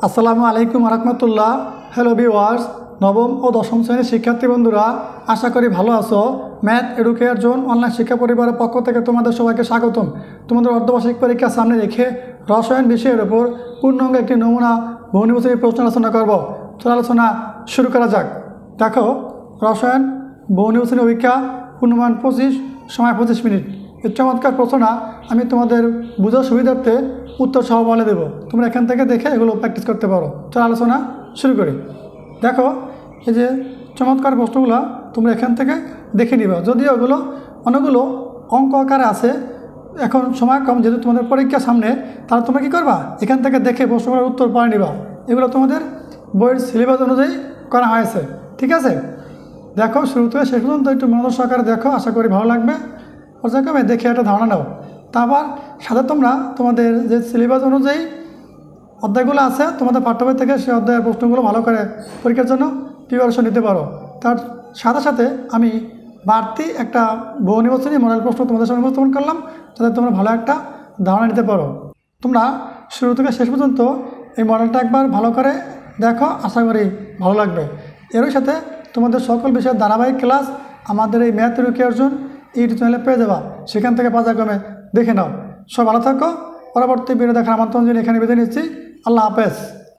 আসসালামু আলাইকুম রহমতুল্লাহ। Hello viewers, নবম ও দশম শ্রেণীর শিক্ষার্থী বন্ধুরা, আশা করি ভালো আছো। ম্যাথ এডুকেয়ার জোন অনলাইন শিক্ষা পরিবারের পক্ষ থেকে তোমাদের সবাইকে স্বাগতম। তোমাদের অর্ধবার্ষিক পরীক্ষা সামনে রেখে রসায়ন বিষয়ের উপর পূর্ণাঙ্গ একটি নমুনা বহুনির্বাচনী প্রশ্ন আলোচনা করব। চলো আলোচনা শুরু করা যাক। দেখো, রসায়ন বহুনির্বাচনী পরীক্ষা, পূর্ণমান 25, সময় 25 মিনিট। এই চমৎকার প্রশ্নটা আমি তোমাদের বোঝার সুবিধার্থে উত্তর সহ বলে দেবো। তোমরা এখান থেকে দেখে এগুলো প্র্যাকটিস করতে পারো। চলো আলোচনা শুরু করি। দেখো, এই যে চমৎকার প্রশ্নগুলো তোমরা এখান থেকে দেখে নিবা। যদিও এগুলো অনেকগুলো অঙ্ক আকারে আছে, এখন সময় কম, যেহেতু তোমাদের পরীক্ষা সামনে, তাহলে তোমরা কী করবা, এখান থেকে দেখে প্রশ্নগুলোর উত্তর পড়ে নিবা। এগুলো তোমাদের বইয়ের সিলেবাস অনুযায়ী করা হয়েছে, ঠিক আছে? দেখো, শুরু থেকে শেষ পর্যন্ত একটু মনোযোগ সহকারে দেখো, আশা করি ভালো লাগবে। পর্যায়ক্রমে দেখে একটা ধারণা নাও। তারপর সাথে তোমরা তোমাদের যে সিলেবাস অনুযায়ী অধ্যায়গুলো আছে তোমাদের পাঠ্যবই থেকে, সেই অধ্যায়ের প্রশ্নগুলো ভালো করে পরীক্ষার জন্য প্রিপারেশন নিতে পারো। তার সাথে সাথে আমি বাড়তি একটা বহুনির্বাচনী মডেল প্রশ্ন তোমাদের সামনে উপস্থাপন করলাম, যাতে তোমরা ভালো একটা ধারণা নিতে পারো। তোমরা শুরু থেকে শেষ পর্যন্ত এই মডেলটা একবার ভালো করে দেখো, আশা করি ভালো লাগবে। এরই সাথে তোমাদের সকল বিষয়ের ধারাবাহিক ক্লাস আমাদের এই ম্যাথ এডুকেয়ার জোন ইউটিউব চ্যানেলে পেয়ে যাবা। সেখান থেকে পর্যায়ক্রমে দেখে নাও। সব ভালো থাকো। পরবর্তী ভিডিও দেখার আমন্ত্রণ জানিয়ে এখানে বিদায় নিচ্ছি। আল্লাহ হাফেজ।